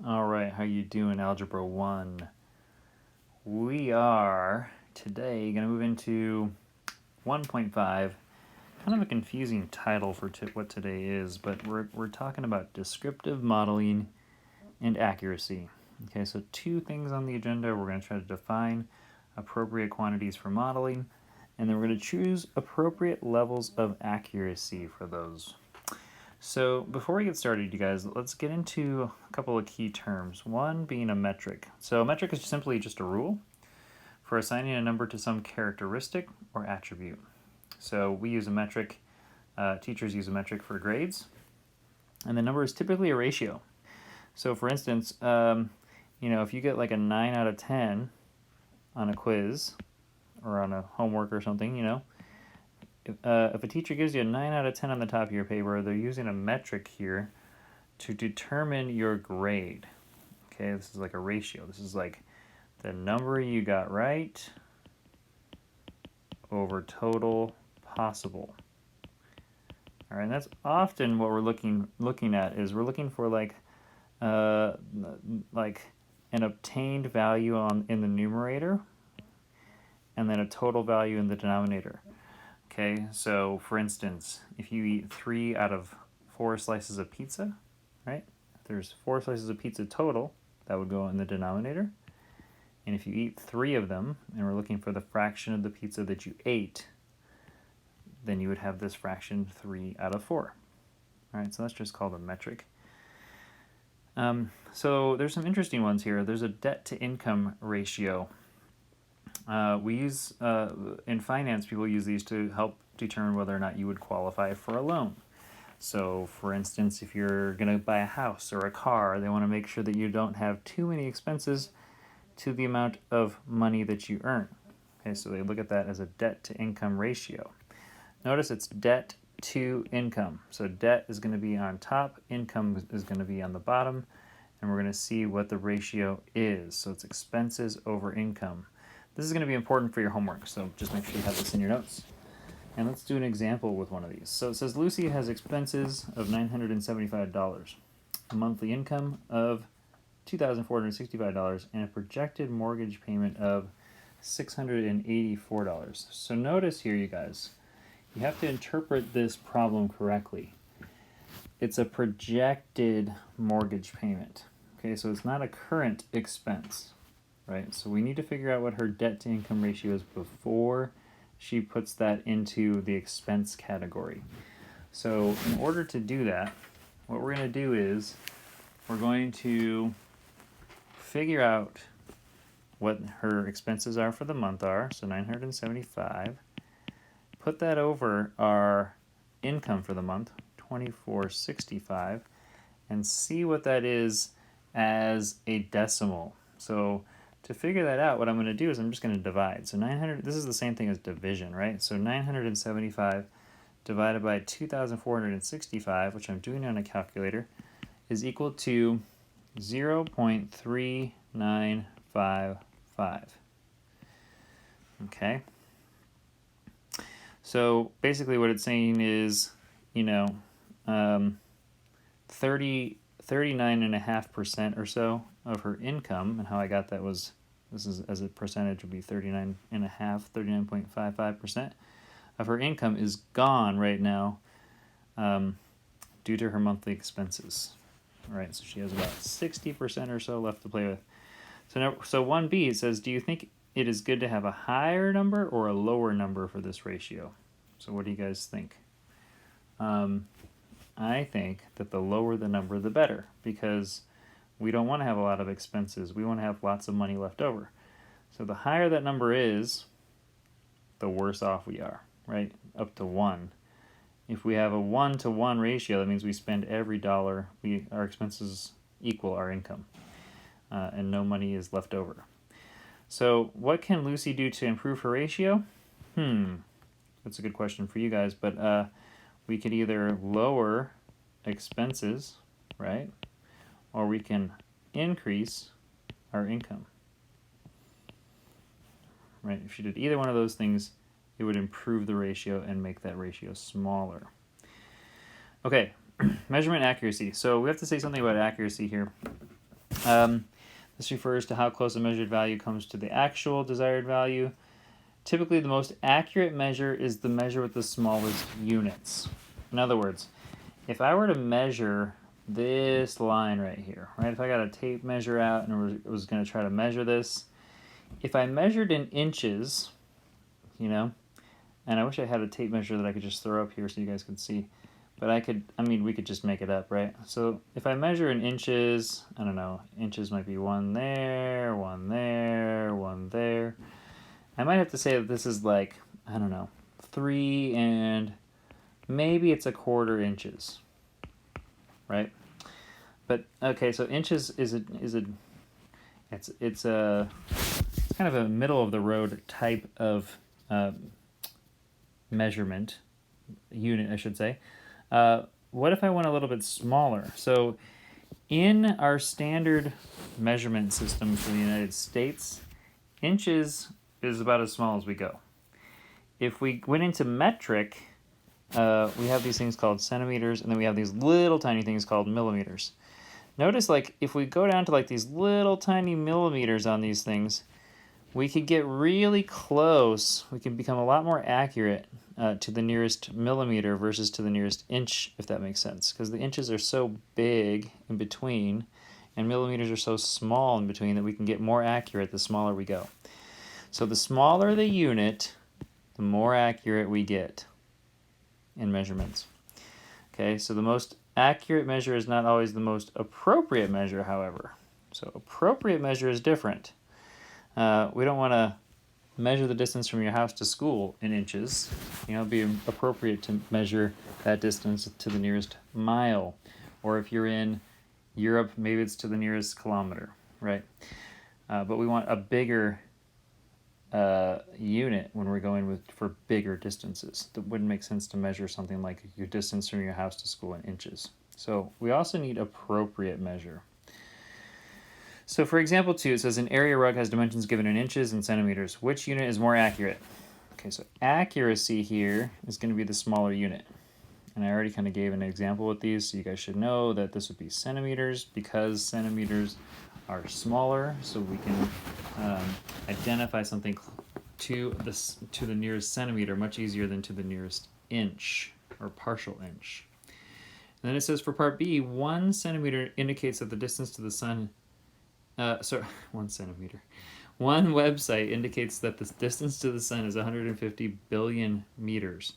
All right, how you doing, Algebra 1? We are today going to move into 1.5. Kind of a confusing title for what today is, but we're talking about descriptive modeling and accuracy. Okay, so two things on the agenda. We're going to try to define appropriate quantities for modeling, and then we're going to choose appropriate levels of accuracy for those. So before we get started, you guys, let's get into a couple of key terms. One being a metric. So a metric is simply just a rule for assigning a number to some characteristic or attribute. So we use a metric, teachers use a metric for grades, and the number is typically a ratio. So for instance, if you get like a 9 out of 10 on a quiz or on a homework or something, if a teacher gives you a 9 out of 10 on the top of your paper, they're using a metric here to determine your grade. Okay, this is like a ratio. This is like the number you got right over total possible. All right, and that's often what we're looking at is we're looking for like an obtained value in the numerator and then a total value in the denominator. Okay, so for instance, if you eat 3 out of 4 slices of pizza, right? If there's 4 slices of pizza total, that would go in the denominator. And if you eat 3 of them, and we're looking for the fraction of the pizza that you ate, then you would have this fraction 3 out of 4. All right, so that's just called a metric. So there's some interesting ones here. There's a debt to income ratio. We use, in finance, people use these to help determine whether or not you would qualify for a loan. So for instance, if you're going to buy a house or a car, they want to make sure that you don't have too many expenses to the amount of money that you earn. Okay, so they look at that as a debt to income ratio. Notice it's debt to income. So debt is going to be on top, income is going to be on the bottom, and we're going to see what the ratio is. So it's expenses over income. This is going to be important for your homework, so just make sure you have this in your notes. And let's do an example with one of these. So it says Lucy has expenses of $975, a monthly income of $2,465, and a projected mortgage payment of $684. So notice here, you guys, you have to interpret this problem correctly. It's a projected mortgage payment. Okay, so it's not a current expense, right? So we need to figure out what her debt to income ratio is before she puts that into the expense category. So in order to do that, what we're going to do is we're going to figure out what her expenses are for the month are, so 975. Put that over our income for the month, 2465, and see what that is as a decimal. So to figure that out, what I'm going to do is I'm just going to divide. So 900, this is the same thing as division, right? So 975 divided by 2,465, which I'm doing on a calculator, is equal to 0.3955. Okay? So basically what it's saying is, 39.5% or so of her income, and how I got that was, this is as a percentage would be 39.55% of her income is gone right now due to her monthly expenses. All right, so she has about 60% or so left to play with. So 1B, it says, do you think it is good to have a higher number or a lower number for this ratio? So what do you guys think? I think that the lower the number, the better, because we don't want to have a lot of expenses. We want to have lots of money left over. So the higher that number is, the worse off we are, right? Up to 1. If we have a 1-to-1 ratio, that means we spend every dollar, our expenses equal our income, and no money is left over. So what can Lucy do to improve her ratio? That's a good question for you guys, but we could either lower expenses, right? Or we can increase our income. Right? If she did either one of those things, it would improve the ratio and make that ratio smaller. Okay, measurement accuracy. So we have to say something about accuracy here. This refers to how close a measured value comes to the actual desired value. Typically, the most accurate measure is the measure with the smallest units. In other words, if I were to measure this line right here, right? If I got a tape measure out and was going to try to measure this, if I measured in inches, you know, and I wish I had a tape measure that I could just throw up here so you guys could see, but we could just make it up, right? So if I measure in inches, I don't know, inches might be one there, one there, one there. I might have to say that this is like, I don't know, 3 and maybe it's 1/4 inches, right? But okay, so inches it's kind of a middle of the road type of measurement unit, I should say. What if I went a little bit smaller? So in our standard measurement system for the United States, inches is about as small as we go. If we went into metric, we have these things called centimeters, and then we have these little tiny things called millimeters. Notice, like, if we go down to like these little tiny millimeters on these things, we could get really close. We can become a lot more accurate to the nearest millimeter versus to the nearest inch, if that makes sense. Because the inches are so big in between, and millimeters are so small in between that we can get more accurate the smaller we go. So the smaller the unit, the more accurate we get in measurements. Okay, so the most accurate measure is not always the most appropriate measure, however. So appropriate measure is different. We don't want to measure the distance from your house to school in inches. You know, it'd be appropriate to measure that distance to the nearest mile. Or if you're in Europe, maybe it's to the nearest kilometer, right? But we want a bigger unit when we're going for bigger distances. That wouldn't make sense to measure something like your distance from your house to school in inches. So we also need appropriate measure. So for example 2, it says an area rug has dimensions given in inches and centimeters. Which unit is more accurate? Okay, so accuracy here is going to be the smaller unit. And I already kind of gave an example with these, so you guys should know that this would be centimeters because centimeters are smaller, so we can identify something to the nearest centimeter much easier than to the nearest inch or partial inch. And then it says for part B, 1 centimeter indicates that the distance to the sun 1 centimeter. One website indicates that the distance to the sun is 150 billion meters.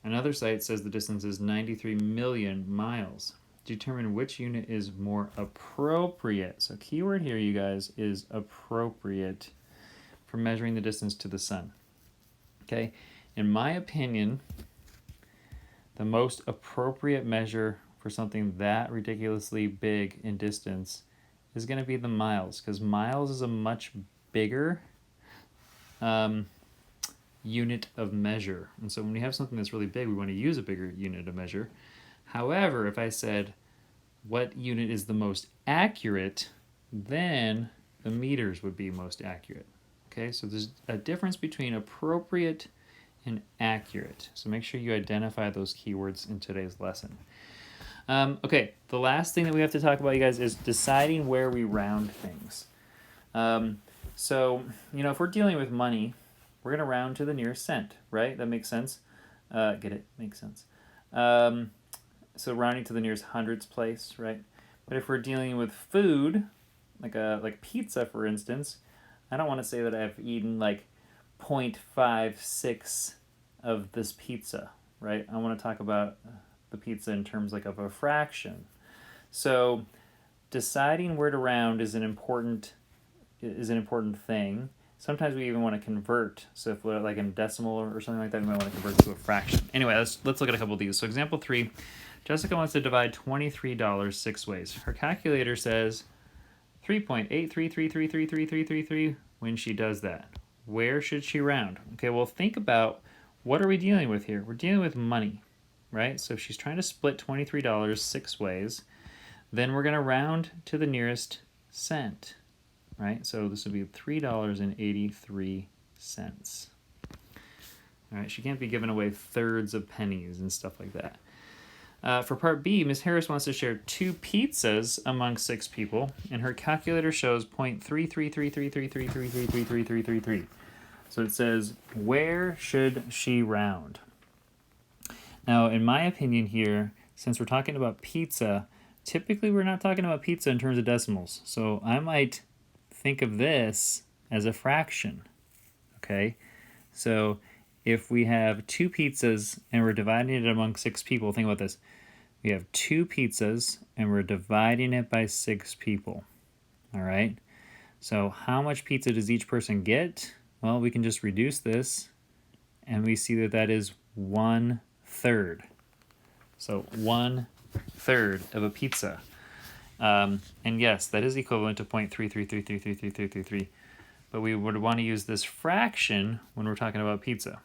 Another site says the distance is 93 million miles. Determine which unit is more appropriate. So keyword here, you guys, is appropriate for measuring the distance to the sun. Okay, in my opinion, the most appropriate measure for something that ridiculously big in distance is going to be the miles, because miles is a much bigger unit of measure. And so when we have something that's really big, we want to use a bigger unit of measure. However, if I said what unit is the most accurate, then the meters would be most accurate. Okay, so there's a difference between appropriate and accurate. So make sure you identify those keywords in today's lesson. Okay, the last thing that we have to talk about, you guys, is deciding where we round things. So, you know, if we're dealing with money, we're going to round to the nearest cent, right? That makes sense. Get it? Makes sense. So rounding to the nearest hundredths place, right? But if we're dealing with food, like pizza, for instance, I don't want to say that I've eaten like 0.56 of this pizza, right? I want to talk about the pizza in terms like of a fraction. So deciding where to round is an important thing. Sometimes we even want to convert. So if we're like in decimal or something like that, we might want to convert to a fraction. Anyway, let's look at a couple of these. So example 3, Jessica wants to divide $23 6 ways. Her calculator says 3.833333333 when she does that. Where should she round? Okay, well, think about what are we dealing with here? We're dealing with money, right? So if she's trying to split $23 6 ways, then we're going to round to the nearest cent, right? So this would be $3.83. All right, she can't be giving away thirds of pennies and stuff like that. For part B, Ms. Harris wants to share 2 pizzas among 6 people, and her calculator shows 0.3333333333333. So it says, where should she round? Now, in my opinion here, since we're talking about pizza, typically we're not talking about pizza in terms of decimals. So I might think of this as a fraction, okay? So if we have 2 pizzas and we're dividing it among 6 people, think about this. We have 2 pizzas and we're dividing it by 6 people, all right? So how much pizza does each person get? Well, we can just reduce this and we see that that is 1/3. So 1/3 of a pizza. And yes, that is equivalent to 0.333333333. But we would want to use this fraction when we're talking about pizza.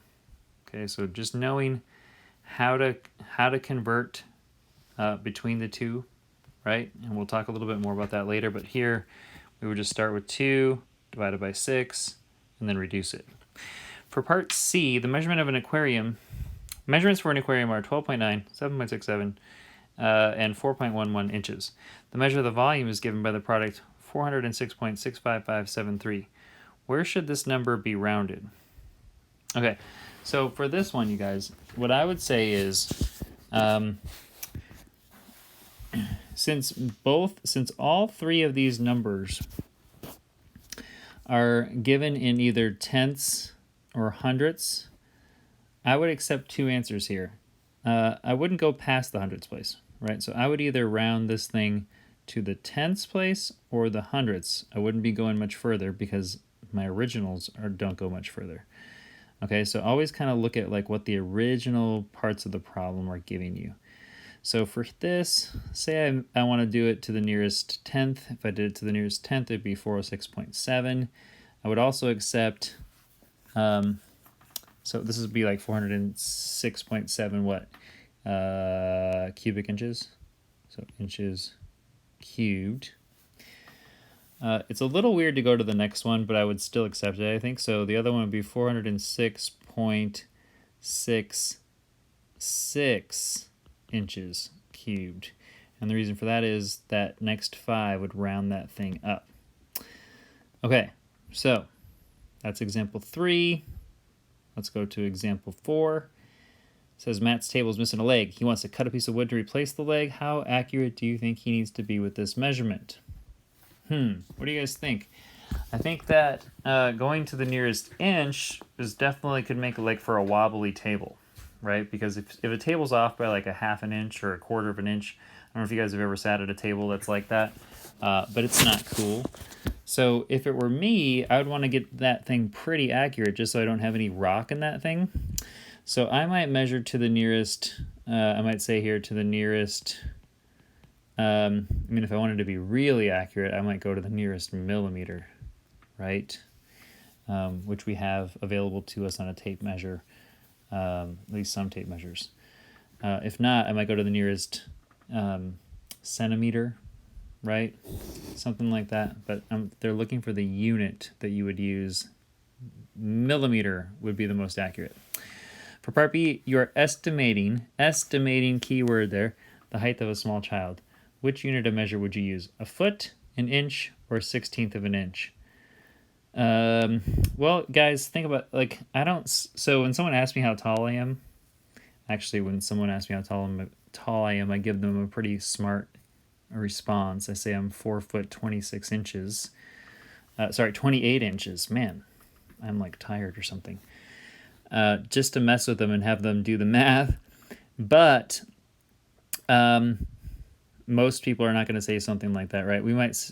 Okay, so just knowing how to convert between the two, right? And we'll talk a little bit more about that later. But here, we would just start with 2 divided by 6, and then reduce it. For part C, the measurement of an aquarium, measurements for an aquarium are 12.9, 7.67, and 4.11 inches. The measure of the volume is given by the product 406.65573. Where should this number be rounded? Okay, so for this one, you guys, what I would say is, since all 3 of these numbers are given in either tenths or hundredths, I would accept 2 answers here. I wouldn't go past the hundredths place, right? So I would either round this thing to the tenths place or the hundredths. I wouldn't be going much further because my originals don't go much further. Okay, so always kind of look at like what the original parts of the problem are giving you. So for this, say I want to do it to the nearest tenth. If I did it to the nearest tenth, it'd be 406.7. I would also accept, so this would be like 406.7 what? Cubic inches. So inches cubed. It's a little weird to go to the next one, but I would still accept it, I think. So the other one would be 406.66 inches cubed. And the reason for that is that next 5 would round that thing up. Okay, so that's example 3. Let's go to example 4. It says Matt's table is missing a leg. He wants to cut a piece of wood to replace the leg. How accurate do you think he needs to be with this measurement? What do you guys think? I think that going to the nearest inch is definitely could make it like for a wobbly table, right? Because if a table's off by like a 1/2 inch or a 1/4 of an inch, I don't know if you guys have ever sat at a table that's like that, but it's not cool. So if it were me, I would want to get that thing pretty accurate just so I don't have any rock in that thing. So I might measure to the nearest, I might say here to the nearest, I mean, if I wanted to be really accurate, I might go to the nearest millimeter, right? Which we have available to us on a tape measure, at least some tape measures. If not, I might go to the nearest centimeter, right? Something like that. But they're looking for the unit that you would use. Millimeter would be the most accurate. For part B, you are estimating keyword there, the height of a small child. Which unit of measure would you use? A foot, an inch, or a 1/16 of an inch? Well, guys, think about, like, so when someone asks me how tall I am, actually, when someone asks me how tall I am, I give them a pretty smart response. I say I'm 4 foot 26 inches. 28 inches. Man, I'm like tired or something. Just to mess with them and have them do the math. But, most people are not going to say something like that, right? We won't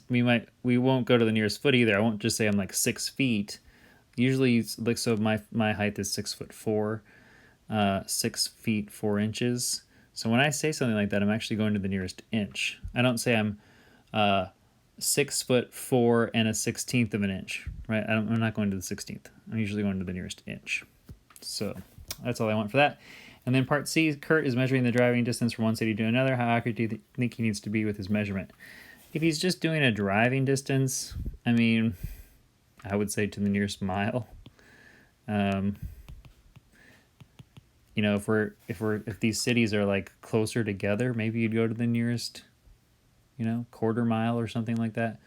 go to the nearest foot either. I won't just say I'm like 6 feet. Usually, like, so my height is 6'4", 6 feet 4 inches. So when I say something like that, I'm actually going to the nearest inch. I don't say I'm 6'4" and a 1/16 of an inch, right? I'm not going to the 16th. I'm usually going to the nearest inch. So that's all I want for that. And then part C, Kurt is measuring the driving distance from one city to another. How accurate do you think he needs to be with his measurement? If he's just doing a driving distance, I mean, I would say to the nearest mile. you know, if these cities are like closer together, maybe you'd go to the nearest, you know, quarter mile or something like that.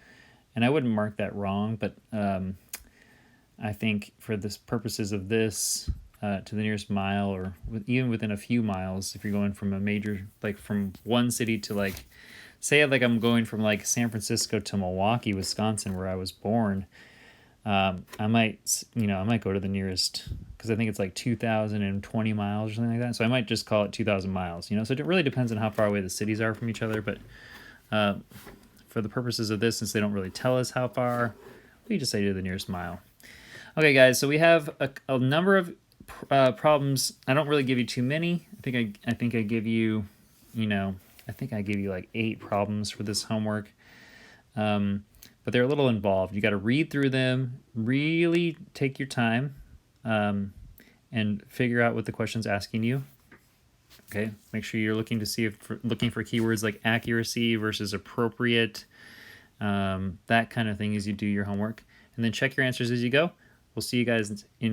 And I wouldn't mark that wrong, but I think for this purposes of this, to the nearest mile, or even within a few miles, if you're going from a major, like from one city to like, say like I'm going from like San Francisco to Milwaukee, Wisconsin, where I was born, I might, you know, I might go to the nearest, because I think it's like 2,020 miles or something like that. So I might just call it 2,000 miles, you know. So it really depends on how far away the cities are from each other. But for the purposes of this, since they don't really tell us how far, we just say to the nearest mile. Okay, guys, so we have a number of problems. I don't really give you too many. I think I give you, you know, I think I give you like 8 problems for this homework. But they're a little involved. You got to read through them, really take your time, and figure out what the question's asking you. Okay, make sure you're looking to see if looking for keywords like accuracy versus appropriate, that kind of thing as you do your homework. And then check your answers as you go. We'll see you guys in